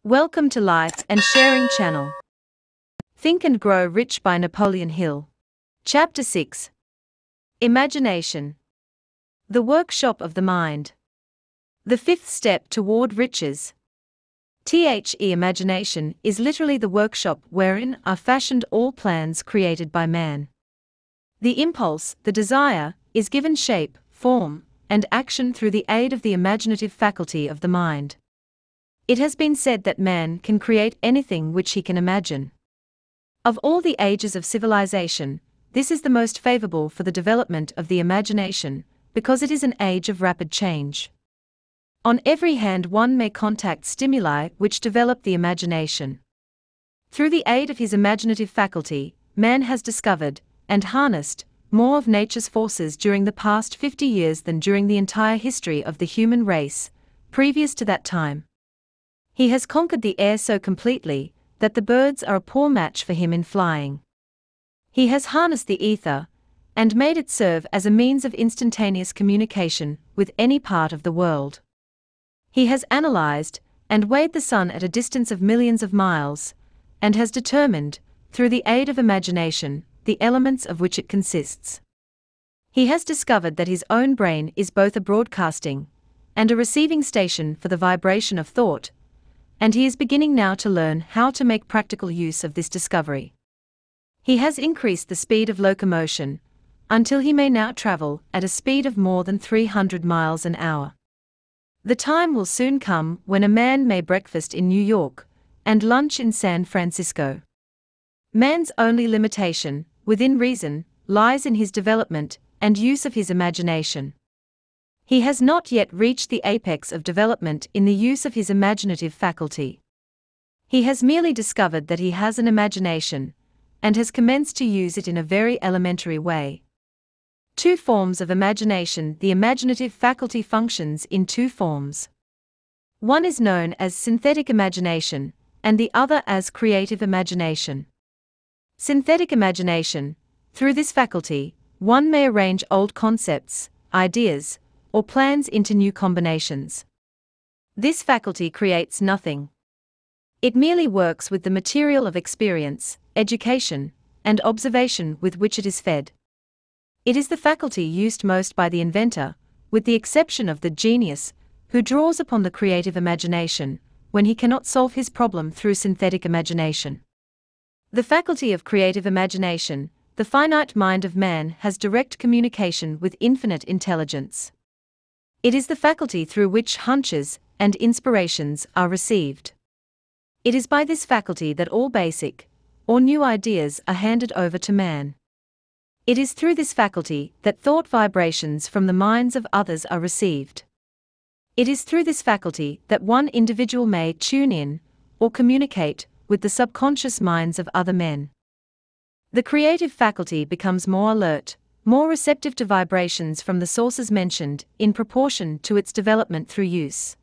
Welcome to Life and Sharing Channel. Think and Grow Rich by Napoleon Hill. Chapter 6. Imagination. The workshop of the mind. The fifth step toward riches. Imagination is literally the workshop wherein are fashioned all plans created by man. The impulse, the desire, is given shape, form, and action through the aid of the imaginative faculty of the mind. It has been said that man can create anything which he can imagine. Of all the ages of civilization, this is the most favorable for the development of the imagination, because it is an age of rapid change. On every hand one may contact stimuli which develop the imagination. Through the aid of his imaginative faculty, man has discovered, and harnessed, more of nature's forces during the past 50 years than during the entire history of the human race, previous to that time. He has conquered the air so completely, that the birds are a poor match for him in flying. He has harnessed the ether, and made it serve as a means of instantaneous communication with any part of the world. He has analyzed, and weighed the sun at a distance of millions of miles, and has determined, through the aid of imagination, the elements of which it consists. He has discovered that his own brain is both a broadcasting and a receiving station for the vibration of thought, and he is beginning now to learn how to make practical use of this discovery. He has increased the speed of locomotion, until he may now travel at a speed of more than 300 miles an hour. The time will soon come when a man may breakfast in New York, and lunch in San Francisco. Man's only limitation, within reason, lies in his development and use of his imagination. He has not yet reached the apex of development in the use of his imaginative faculty. He has merely discovered that he has an imagination, and has commenced to use it in a very elementary way. Two forms of imagination. The imaginative faculty functions in two forms. One is known as synthetic imagination, and the other as creative imagination. Synthetic imagination. Through this faculty, one may arrange old concepts, ideas, or plans into new combinations. This faculty creates nothing. It merely works with the material of experience, education, and observation with which it is fed. It is the faculty used most by the inventor, with the exception of the genius, who draws upon the creative imagination, when he cannot solve his problem through synthetic imagination. The faculty of creative imagination, the finite mind of man has direct communication with infinite intelligence. It is the faculty through which hunches and inspirations are received. It is by this faculty that all basic, or new ideas are handed over to man. It is through this faculty that thought vibrations from the minds of others are received. It is through this faculty that one individual may tune in, or communicate, with the subconscious minds of other men. The creative faculty becomes more alert, more receptive to vibrations from the sources mentioned, in proportion to its development through use.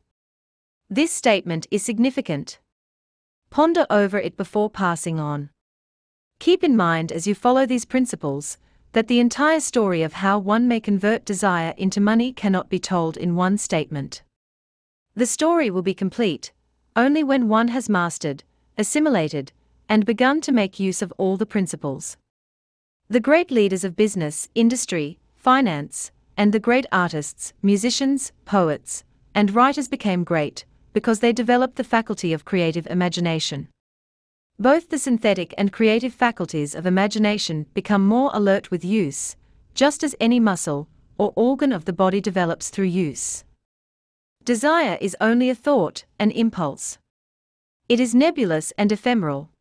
This statement is significant. Ponder over it before passing on. Keep in mind as you follow these principles, that the entire story of how one may convert desire into money cannot be told in one statement. The story will be complete only when one has mastered, assimilated, and begun to make use of all the principles. The great leaders of business, industry, finance, and the great artists, musicians, poets, and writers became great, because they developed the faculty of creative imagination. Both the synthetic and creative faculties of imagination become more alert with use, just as any muscle or organ of the body develops through use. Desire is only a thought, an impulse. It is nebulous and ephemeral.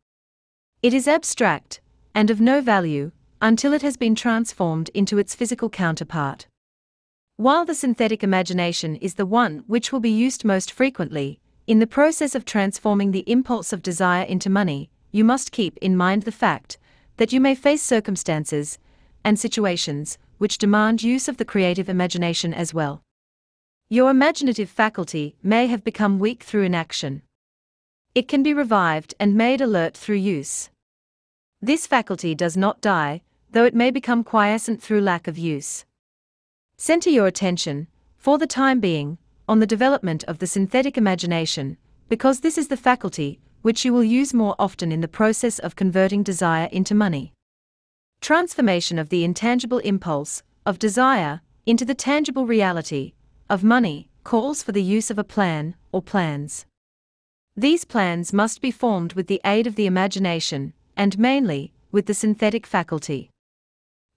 It is abstract, and of no value, until it has been transformed into its physical counterpart. While the synthetic imagination is the one which will be used most frequently, in the process of transforming the impulse of desire into money, you must keep in mind the fact that you may face circumstances and situations which demand use of the creative imagination as well. Your imaginative faculty may have become weak through inaction. It can be revived and made alert through use. This faculty does not die, though it may become quiescent through lack of use. Center your attention, for the time being, on the development of the synthetic imagination, because this is the faculty which you will use more often in the process of converting desire into money. Transformation of the intangible impulse of desire into the tangible reality of money calls for the use of a plan or plans. These plans must be formed with the aid of the imagination, and mainly with the synthetic faculty.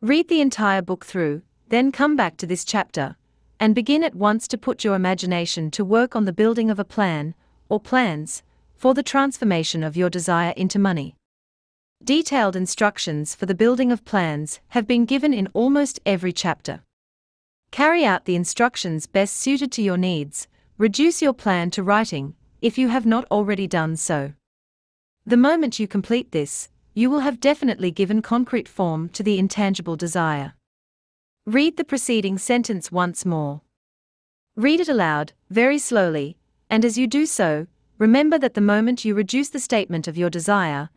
Read the entire book through, then come back to this chapter, and begin at once to put your imagination to work on the building of a plan, or plans, for the transformation of your desire into money. Detailed instructions for the building of plans have been given in almost every chapter. Carry out the instructions best suited to your needs, reduce your plan to writing, if you have not already done so. The moment you complete this, you will have definitely given concrete form to the intangible desire. Read the preceding sentence once more. Read it aloud, very slowly, and as you do so, remember that the moment you reduce the statement of your desire,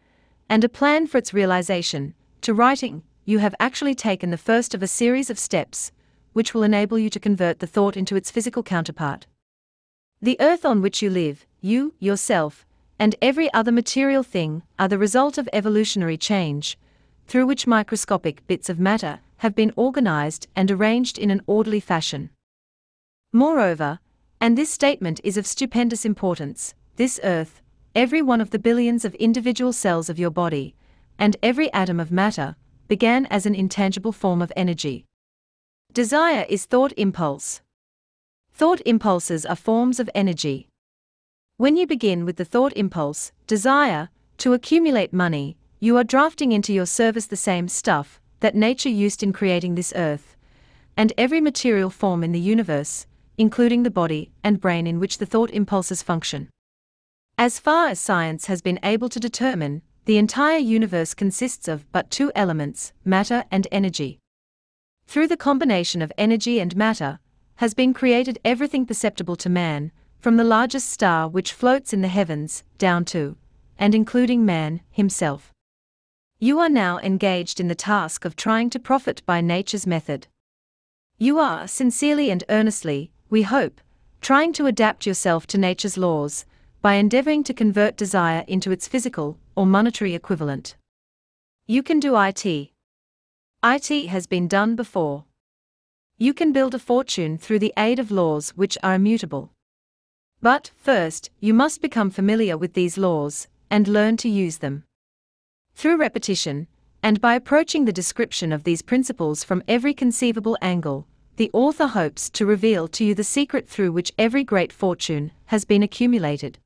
and a plan for its realization, to writing, you have actually taken the first of a series of steps, which will enable you to convert the thought into its physical counterpart. The earth on which you live, you, yourself, and every other material thing are the result of evolutionary change, through which microscopic bits of matter have been organized and arranged in an orderly fashion. Moreover, and this statement is of stupendous importance, this earth, every one of the billions of individual cells of your body, and every atom of matter, began as an intangible form of energy. Desire is thought impulse. Thought impulses are forms of energy. When you begin with the thought impulse, desire, to accumulate money, you are drafting into your service the same stuff that nature used in creating this earth, and every material form in the universe, including the body and brain in which the thought impulses function. As far as science has been able to determine, the entire universe consists of but two elements, matter and energy. Through the combination of energy and matter, has been created everything perceptible to man, from the largest star which floats in the heavens, down to, and including man himself. You are now engaged in the task of trying to profit by nature's method. You are, sincerely and earnestly, we hope, trying to adapt yourself to nature's laws, by endeavoring to convert desire into its physical or monetary equivalent. You can do it. It has been done before. You can build a fortune through the aid of laws which are immutable. But, first, you must become familiar with these laws, and learn to use them. Through repetition, and by approaching the description of these principles from every conceivable angle, the author hopes to reveal to you the secret through which every great fortune has been accumulated.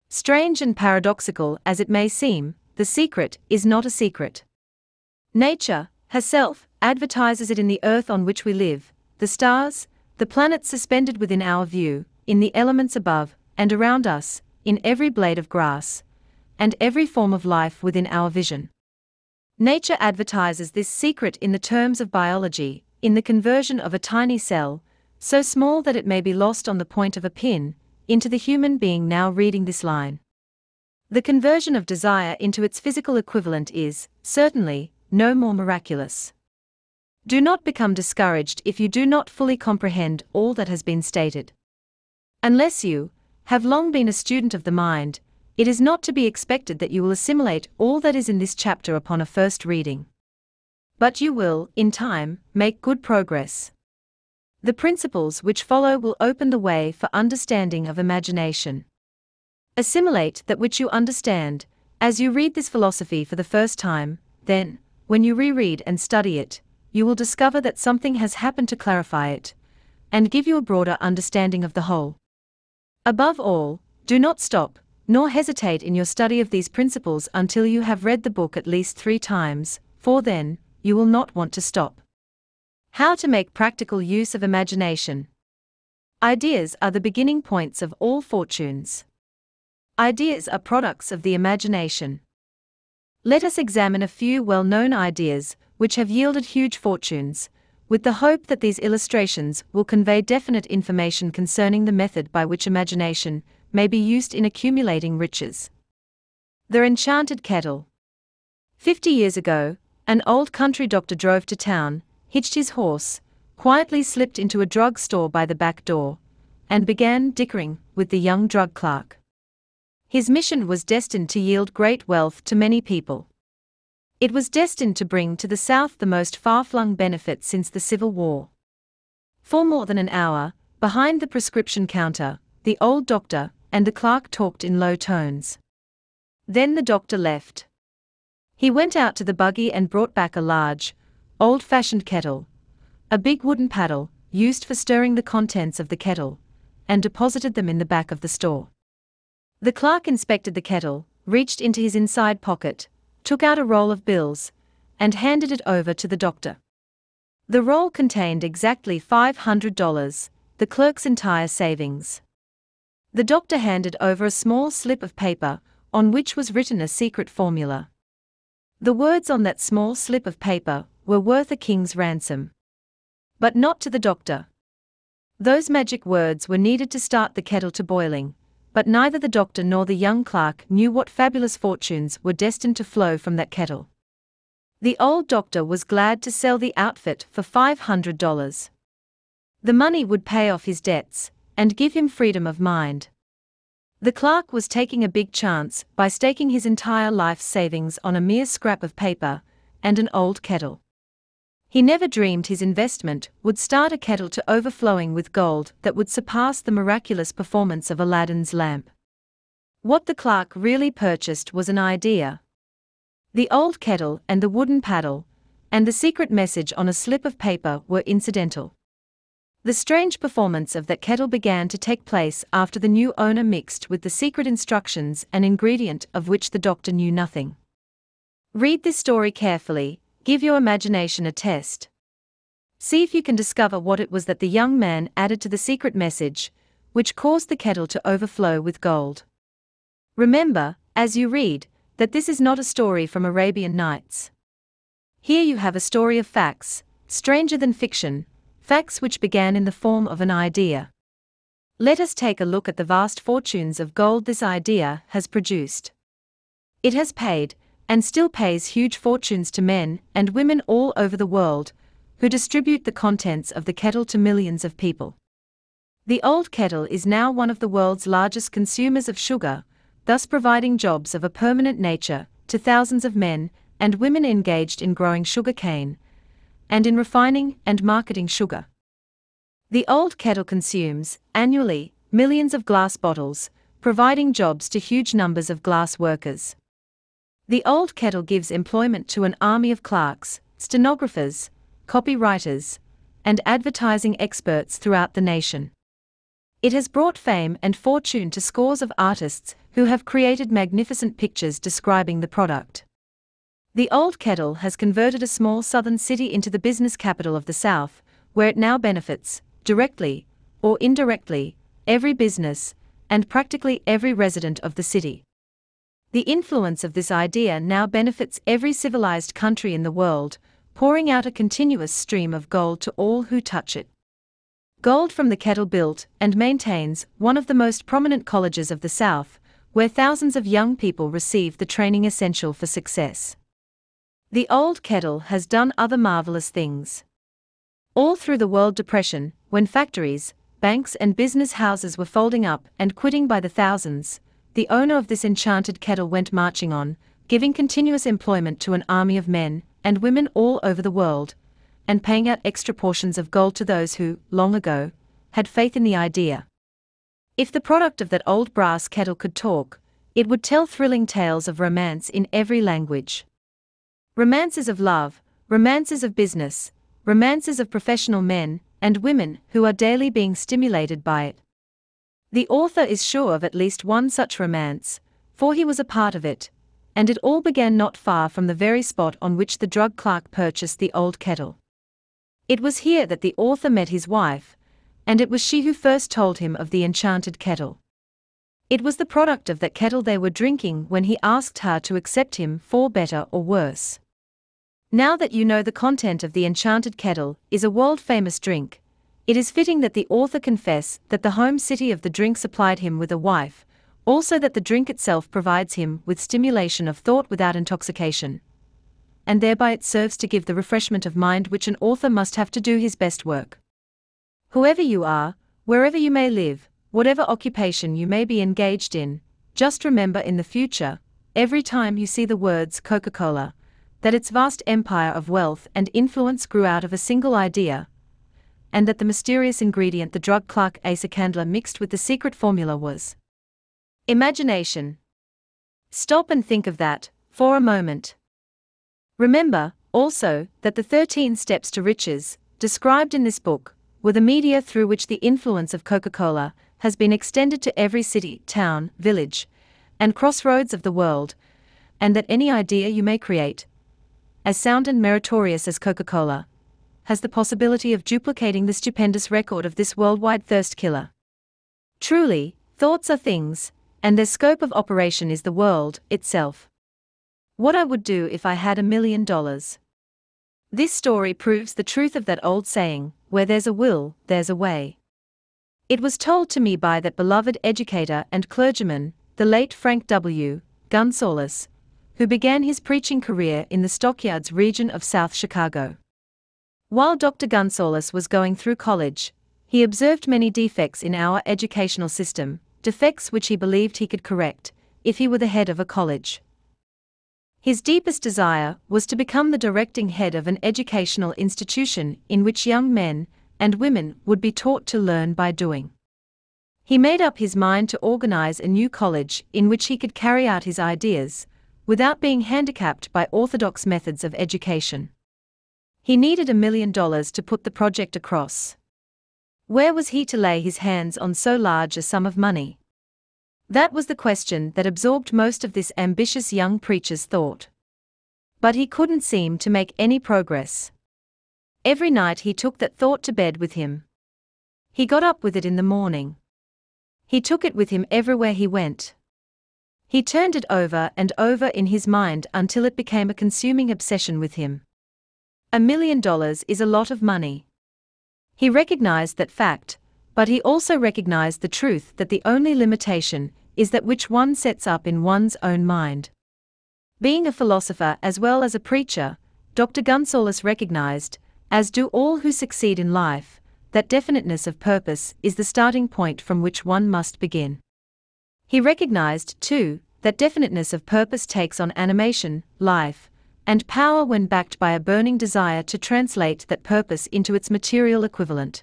Strange and paradoxical as it may seem, the secret is not a secret. Nature, herself, advertises it in the earth on which we live, the stars, the planets suspended within our view, in the elements above and around us, in every blade of grass, and every form of life within our vision. Nature advertises this secret in the terms of biology, in the conversion of a tiny cell, so small that it may be lost on the point of a pin, into the human being now reading this line. The conversion of desire into its physical equivalent is, certainly, no more miraculous. Do not become discouraged if you do not fully comprehend all that has been stated. Unless you have long been a student of the mind, it is not to be expected that you will assimilate all that is in this chapter upon a first reading. But you will, in time, make good progress. The principles which follow will open the way for understanding of imagination. Assimilate that which you understand, as you read this philosophy for the first time, then, when you reread and study it, you will discover that something has happened to clarify it, and give you a broader understanding of the whole. Above all, do not stop, nor hesitate in your study of these principles until you have read the book at least 3 times, for then, you will not want to stop. How to make practical use of imagination. Ideas are the beginning points of all fortunes. Ideas are products of the imagination. Let us examine a few well-known ideas, which have yielded huge fortunes, with the hope that these illustrations will convey definite information concerning the method by which imagination may be used in accumulating riches. The Enchanted Kettle. 50 years ago, an old country doctor drove to town, hitched his horse, quietly slipped into a drug store by the back door, and began dickering with the young drug clerk. His mission was destined to yield great wealth to many people. It was destined to bring to the South the most far-flung benefits since the Civil War. For more than an hour, behind the prescription counter, the old doctor and the clerk talked in low tones. Then the doctor left. He went out to the buggy and brought back a large, old-fashioned kettle, a big wooden paddle, used for stirring the contents of the kettle, and deposited them in the back of the store. The clerk inspected the kettle, reached into his inside pocket, took out a roll of bills, and handed it over to the doctor. The roll contained exactly $500, the clerk's entire savings. The doctor handed over a small slip of paper, on which was written a secret formula. The words on that small slip of paper were worth a king's ransom. But not to the doctor. Those magic words were needed to start the kettle to boiling, but neither the doctor nor the young clerk knew what fabulous fortunes were destined to flow from that kettle. The old doctor was glad to sell the outfit for $500. The money would pay off his debts, and give him freedom of mind. The clerk was taking a big chance by staking his entire life's savings on a mere scrap of paper and an old kettle. He never dreamed his investment would start a kettle to overflowing with gold that would surpass the miraculous performance of Aladdin's lamp. What the clerk really purchased was an idea. The old kettle and the wooden paddle, and the secret message on a slip of paper were incidental. The strange performance of that kettle began to take place after the new owner mixed with the secret instructions an ingredient of which the doctor knew nothing. Read this story carefully. Give your imagination a test. See if you can discover what it was that the young man added to the secret message, which caused the kettle to overflow with gold. Remember, as you read, that this is not a story from Arabian Nights. Here you have a story of facts, stranger than fiction, facts which began in the form of an idea. Let us take a look at the vast fortunes of gold this idea has produced. It has paid, and still pays huge fortunes to men and women all over the world, who distribute the contents of the kettle to millions of people. The old kettle is now one of the world's largest consumers of sugar, thus providing jobs of a permanent nature to thousands of men and women engaged in growing sugar cane, and in refining and marketing sugar. The old kettle consumes, annually, millions of glass bottles, providing jobs to huge numbers of glass workers. The old kettle gives employment to an army of clerks, stenographers, copywriters, and advertising experts throughout the nation. It has brought fame and fortune to scores of artists who have created magnificent pictures describing the product. The old kettle has converted a small southern city into the business capital of the South, where it now benefits, directly or indirectly, every business and practically every resident of the city. The influence of this idea now benefits every civilized country in the world, pouring out a continuous stream of gold to all who touch it. Gold from the kettle built and maintains one of the most prominent colleges of the South, where thousands of young people receive the training essential for success. The old kettle has done other marvelous things. All through the World Depression, when factories, banks and business houses were folding up and quitting by the thousands, the owner of this enchanted kettle went marching on, giving continuous employment to an army of men and women all over the world, and paying out extra portions of gold to those who, long ago, had faith in the idea. If the product of that old brass kettle could talk, it would tell thrilling tales of romance in every language. Romances of love, romances of business, romances of professional men and women who are daily being stimulated by it. The author is sure of at least one such romance, for he was a part of it, and it all began not far from the very spot on which the drug clerk purchased the old kettle. It was here that the author met his wife, and it was she who first told him of the enchanted kettle. It was the product of that kettle they were drinking when he asked her to accept him for better or worse. Now that you know the content of the enchanted kettle is a world-famous drink, it is fitting that the author confess that the home city of the drink supplied him with a wife, also that the drink itself provides him with stimulation of thought without intoxication, and thereby it serves to give the refreshment of mind which an author must have to do his best work. Whoever you are, wherever you may live, whatever occupation you may be engaged in, just remember in the future, every time you see the words Coca-Cola, that its vast empire of wealth and influence grew out of a single idea, and that the mysterious ingredient the drug Clark Asa Candler mixed with the secret formula was imagination. Stop and think of that, for a moment. Remember, also, that the 13 steps to riches, described in this book, were the media through which the influence of Coca-Cola has been extended to every city, town, village, and crossroads of the world, and that any idea you may create, as sound and meritorious as Coca-Cola, has the possibility of duplicating the stupendous record of this worldwide thirst killer. Truly, thoughts are things, and their scope of operation is the world itself. What I would do if I had $1 million. This story proves the truth of that old saying, where there's a will, there's a way. It was told to me by that beloved educator and clergyman, the late Frank W. Gunsaulus, who began his preaching career in the Stockyards region of South Chicago. While Dr. Gunsaulus was going through college, he observed many defects in our educational system, defects which he believed he could correct, if he were the head of a college. His deepest desire was to become the directing head of an educational institution in which young men and women would be taught to learn by doing. He made up his mind to organize a new college in which he could carry out his ideas, without being handicapped by orthodox methods of education. He needed $1 million to put the project across. Where was he to lay his hands on so large a sum of money? That was the question that absorbed most of this ambitious young preacher's thought. But he couldn't seem to make any progress. Every night he took that thought to bed with him. He got up with it in the morning. He took it with him everywhere he went. He turned it over and over in his mind until it became a consuming obsession with him. $1 million is a lot of money. He recognized that fact, but he also recognized the truth that the only limitation is that which one sets up in one's own mind. Being a philosopher as well as a preacher, Dr. Gunsaulus recognized, as do all who succeed in life, that definiteness of purpose is the starting point from which one must begin. He recognized, too, that definiteness of purpose takes on animation, life, and power when backed by a burning desire to translate that purpose into its material equivalent.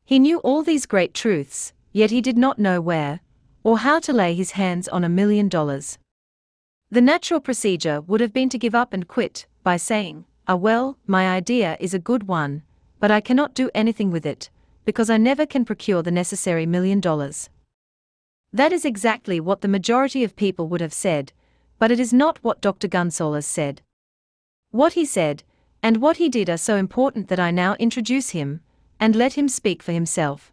He knew all these great truths, yet he did not know where, or how to lay his hands on $1 million. The natural procedure would have been to give up and quit, by saying, well, my idea is a good one, but I cannot do anything with it, because I never can procure the necessary $1 million. That is exactly what the majority of people would have said, but it is not what Dr. Gunsaulus said. What he said, and what he did are so important that I now introduce him, and let him speak for himself.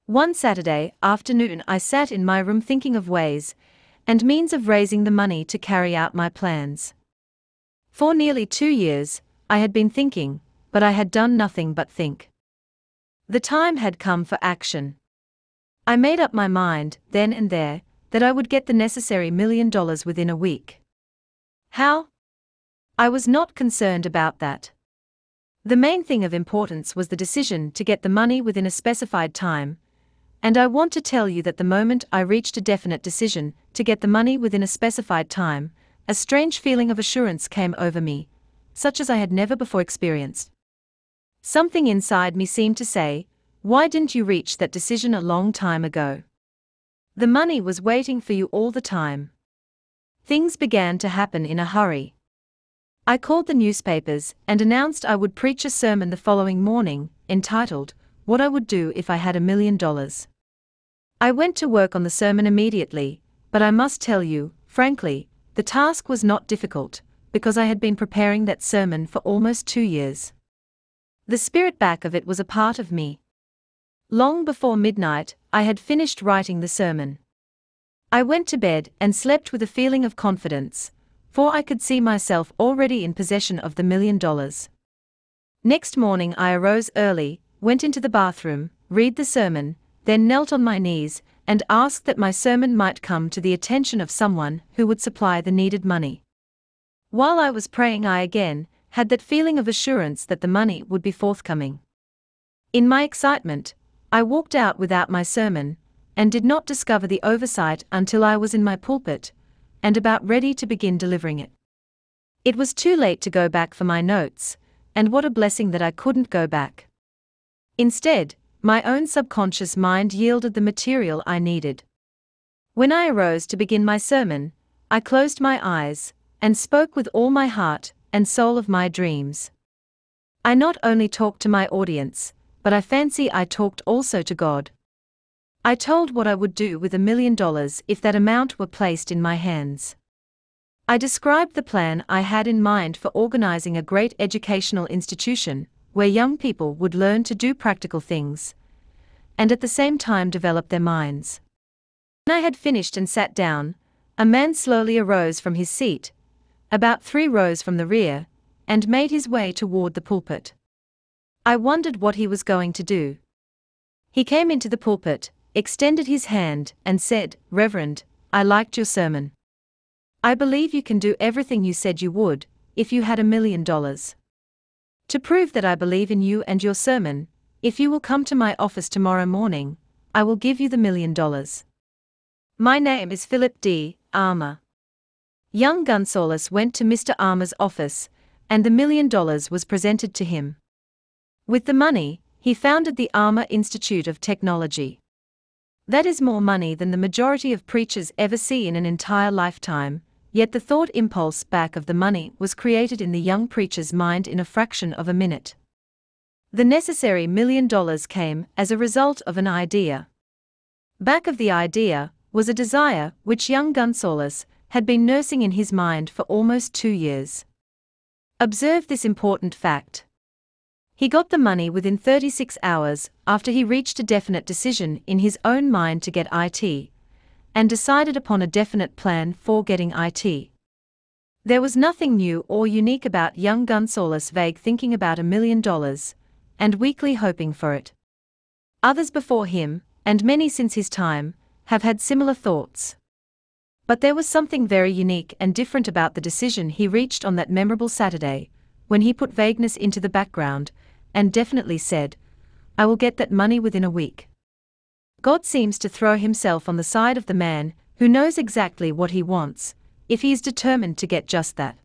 One Saturday afternoon I sat in my room thinking of ways and means of raising the money to carry out my plans. For nearly 2 years, I had been thinking, but I had done nothing but think. The time had come for action. I made up my mind, then and there, that I would get the necessary $1 million within a week. How? I was not concerned about that. The main thing of importance was the decision to get the money within a specified time, and I want to tell you that the moment I reached a definite decision to get the money within a specified time, a strange feeling of assurance came over me, such as I had never before experienced. Something inside me seemed to say, why didn't you reach that decision a long time ago? The money was waiting for you all the time. Things began to happen in a hurry. I called the newspapers and announced I would preach a sermon the following morning, entitled, What I Would Do If I Had $1 Million. I went to work on the sermon immediately, but I must tell you, frankly, the task was not difficult, because I had been preparing that sermon for almost 2 years. The spirit back of it was a part of me. Long before midnight, I had finished writing the sermon. I went to bed and slept with a feeling of confidence, for I could see myself already in possession of the $1 million. Next morning I arose early, went into the bathroom, read the sermon, then knelt on my knees, and asked that my sermon might come to the attention of someone who would supply the needed money. While I was praying I again had that feeling of assurance that the money would be forthcoming. In my excitement, I walked out without my sermon, and did not discover the oversight until I was in my pulpit, and about ready to begin delivering it. It was too late to go back for my notes, and what a blessing that I couldn't go back. Instead, my own subconscious mind yielded the material I needed. When I arose to begin my sermon, I closed my eyes, and spoke with all my heart and soul of my dreams. I not only talked to my audience, but I fancy I talked also to God. I told what I would do with $1 million if that amount were placed in my hands. I described the plan I had in mind for organizing a great educational institution, where young people would learn to do practical things, and at the same time develop their minds. When I had finished and sat down, a man slowly arose from his seat, about 3 rows from the rear, and made his way toward the pulpit. I wondered what he was going to do. He came into the pulpit, extended his hand, and said, "Reverend, I liked your sermon. I believe you can do everything you said you would, if you had $1 million. To prove that I believe in you and your sermon, if you will come to my office tomorrow morning, I will give you the $1 million. My name is Philip D. Armour." Young Gunsaulus went to Mr. Armour's office, and the $1 million was presented to him. With the money, he founded the Armour Institute of Technology. That is more money than the majority of preachers ever see in an entire lifetime, yet the thought impulse back of the money was created in the young preacher's mind in a fraction of a minute. The necessary $1 million came as a result of an idea. Back of the idea was a desire which young Gunsaulus had been nursing in his mind for almost 2 years. Observe this important fact. He got the money within 36 hours after he reached a definite decision in his own mind to get IT, and decided upon a definite plan for getting IT. There was nothing new or unique about young Gunsaulus' vague thinking about $1 million, and weakly hoping for it. Others before him, and many since his time, have had similar thoughts. But there was something very unique and different about the decision he reached on that memorable Saturday, when he put vagueness into the background, and definitely said, "I will get that money within a week." God seems to throw himself on the side of the man who knows exactly what he wants, if he is determined to get just that.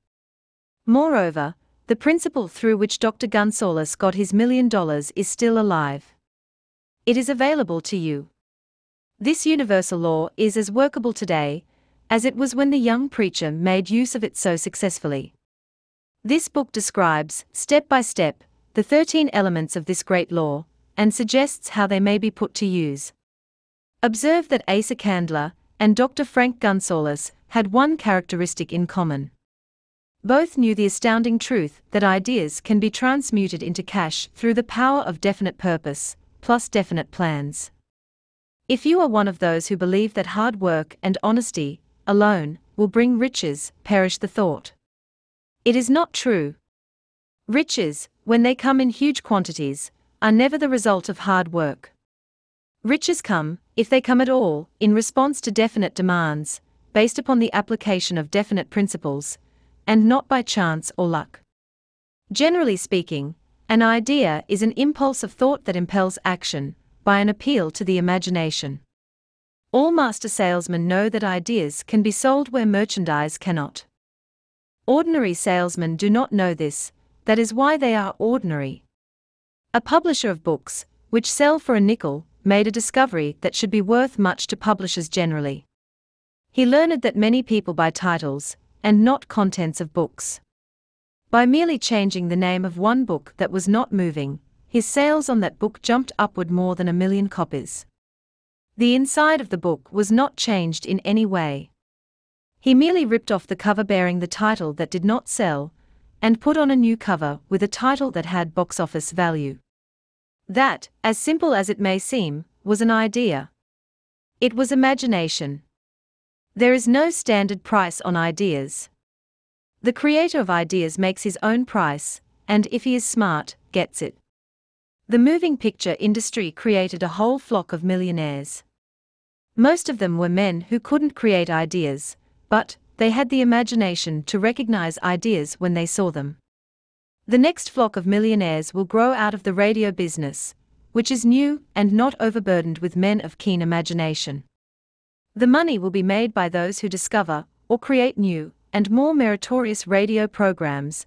Moreover, the principle through which Dr. Gunsaulus got his $1 million is still alive. It is available to you. This universal law is as workable today as it was when the young preacher made use of it so successfully. This book describes, step by step, the 13 elements of this great law, and suggests how they may be put to use. Observe that Asa Candler and Dr. Frank Gunsaulus had one characteristic in common. Both knew the astounding truth that ideas can be transmuted into cash through the power of definite purpose, plus definite plans. If you are one of those who believe that hard work and honesty, alone, will bring riches, perish the thought. It is not true. Riches, when they come in huge quantities, are never the result of hard work. Riches come, if they come at all, in response to definite demands, based upon the application of definite principles, and not by chance or luck. Generally speaking, an idea is an impulse of thought that impels action, by an appeal to the imagination. All master salesmen know that ideas can be sold where merchandise cannot. Ordinary salesmen do not know this, that is why they are ordinary. A publisher of books, which sell for a nickel, made a discovery that should be worth much to publishers generally. He learned that many people buy titles, and not contents of books. By merely changing the name of one book that was not moving, his sales on that book jumped upward more than 1 million copies. The inside of the book was not changed in any way. He merely ripped off the cover bearing the title that did not sell, and put on a new cover with a title that had box office value. That, as simple as it may seem, was an idea. It was imagination. There is no standard price on ideas. The creator of ideas makes his own price, and if he is smart, gets it. The moving picture industry created a whole flock of millionaires. Most of them were men who couldn't create ideas, but they had the imagination to recognize ideas when they saw them. The next flock of millionaires will grow out of the radio business, which is new and not overburdened with men of keen imagination. The money will be made by those who discover or create new and more meritorious radio programs,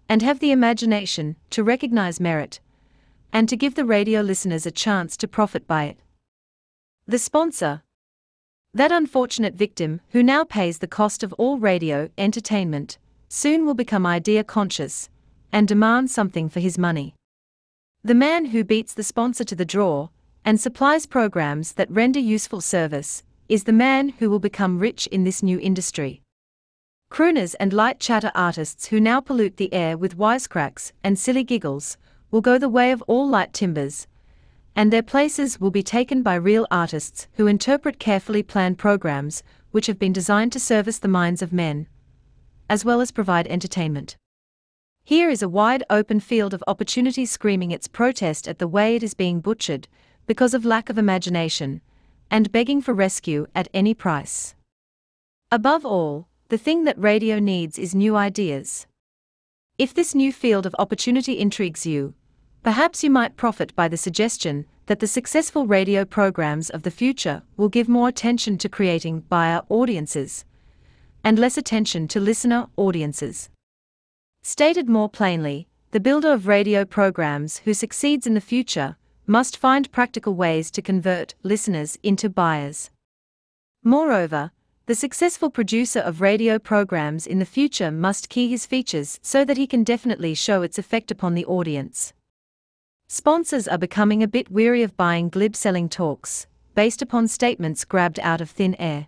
and have the imagination to recognize merit, and to give the radio listeners a chance to profit by it. The sponsor, that unfortunate victim who now pays the cost of all radio entertainment, soon will become idea conscious and demand something for his money. The man who beats the sponsor to the draw and supplies programs that render useful service is the man who will become rich in this new industry. Crooners and light chatter artists who now pollute the air with wisecracks and silly giggles will go the way of all light timbers, and their places will be taken by real artists who interpret carefully planned programs which have been designed to service the minds of men, as well as provide entertainment. Here is a wide open field of opportunity screaming its protest at the way it is being butchered because of lack of imagination, and begging for rescue at any price. Above all, the thing that radio needs is new ideas. If this new field of opportunity intrigues you, perhaps you might profit by the suggestion that the successful radio programs of the future will give more attention to creating buyer audiences, and less attention to listener audiences. Stated more plainly, the builder of radio programs who succeeds in the future must find practical ways to convert listeners into buyers. Moreover, the successful producer of radio programs in the future must key his features so that he can definitely show its effect upon the audience. Sponsors are becoming a bit weary of buying glib selling talks, based upon statements grabbed out of thin air.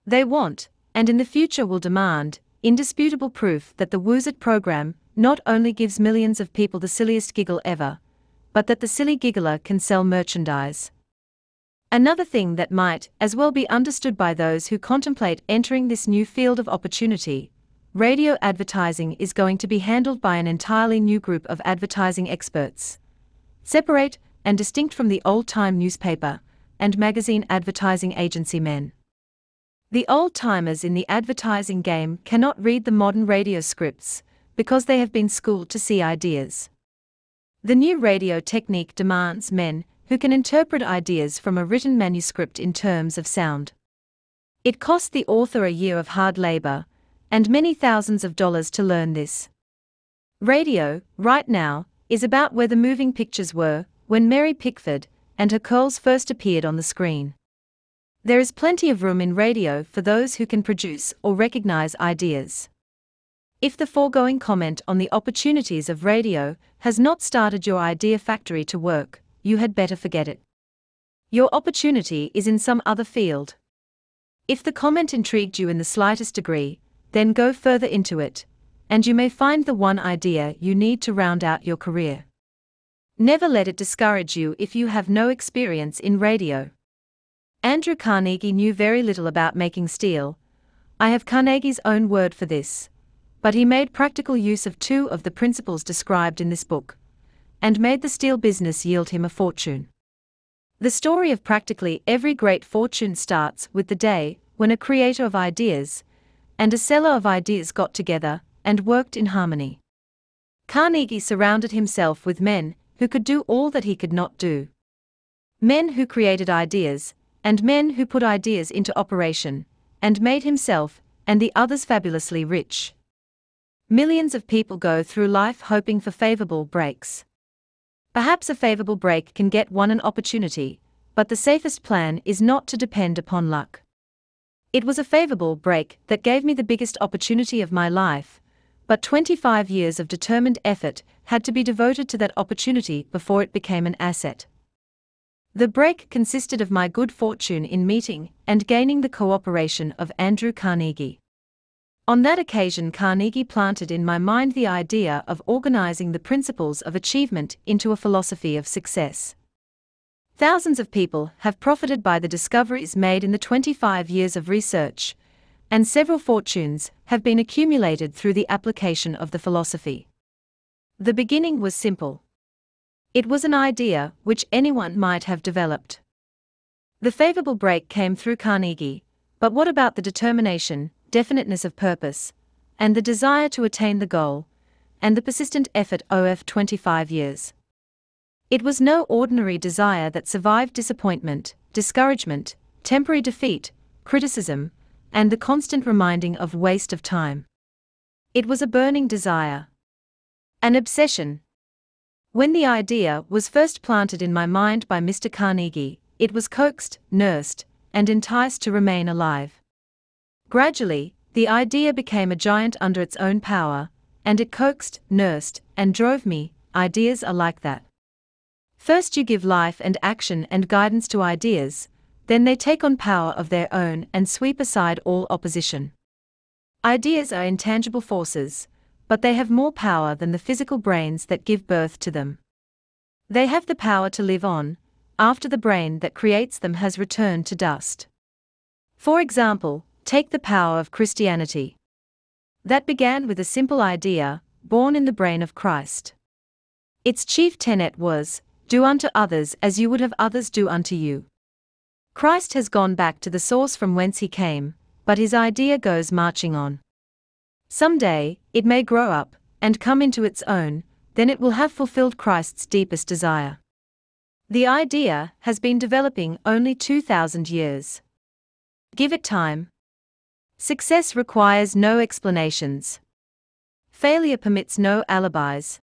They want, and in the future will demand, indisputable proof that the Woozit program not only gives millions of people the silliest giggle ever, but that the silly giggler can sell merchandise. Another thing that might as well be understood by those who contemplate entering this new field of opportunity: radio advertising is going to be handled by an entirely new group of advertising experts, separate and distinct from the old-time newspaper and magazine advertising agency men. The old-timers in the advertising game cannot read the modern radio scripts because they have been schooled to see ideas. The new radio technique demands men who can interpret ideas from a written manuscript in terms of sound. It cost the author a year of hard labor and many thousands of dollars to learn this. Radio, right now, is about where the moving pictures were when Mary Pickford and her curls first appeared on the screen. There is plenty of room in radio for those who can produce or recognize ideas. If the foregoing comment on the opportunities of radio has not started your idea factory to work, you had better forget it. Your opportunity is in some other field. If the comment intrigued you in the slightest degree, then go further into it, and you may find the one idea you need to round out your career. Never let it discourage you if you have no experience in radio. Andrew Carnegie knew very little about making steel. I have Carnegie's own word for this. But he made practical use of two of the principles described in this book, and made the steel business yield him a fortune. The story of practically every great fortune starts with the day when a creator of ideas and a seller of ideas got together and worked in harmony. Carnegie surrounded himself with men who could do all that he could not do. Men who created ideas, and men who put ideas into operation, and made himself and the others fabulously rich. Millions of people go through life hoping for favorable breaks. Perhaps a favorable break can get one an opportunity, but the safest plan is not to depend upon luck. It was a favorable break that gave me the biggest opportunity of my life, but 25 years of determined effort had to be devoted to that opportunity before it became an asset. The break consisted of my good fortune in meeting and gaining the cooperation of Andrew Carnegie. On that occasion, Carnegie planted in my mind the idea of organizing the principles of achievement into a philosophy of success. Thousands of people have profited by the discoveries made in the 25 years of research, and several fortunes have been accumulated through the application of the philosophy. The beginning was simple. It was an idea which anyone might have developed. The favorable break came through Carnegie, but what about the determination, definiteness of purpose, and the desire to attain the goal, and the persistent effort of 25 years? It was no ordinary desire that survived disappointment, discouragement, temporary defeat, criticism, and the constant reminding of waste of time. It was a burning desire. An obsession. When the idea was first planted in my mind by Mr. Carnegie, it was coaxed, nursed, and enticed to remain alive. Gradually, the idea became a giant under its own power, and it coaxed, nursed, and drove me. Ideas are like that. First you give life and action and guidance to ideas, then they take on power of their own and sweep aside all opposition. Ideas are intangible forces, but they have more power than the physical brains that give birth to them. They have the power to live on, after the brain that creates them has returned to dust. For example, take the power of Christianity. That began with a simple idea, born in the brain of Christ. Its chief tenet was, "Do unto others as you would have others do unto you." Christ has gone back to the source from whence he came, but his idea goes marching on. Someday, it may grow up, and come into its own, then it will have fulfilled Christ's deepest desire. The idea has been developing only 2,000 years. Give it time. Success requires no explanations. Failure permits no alibis.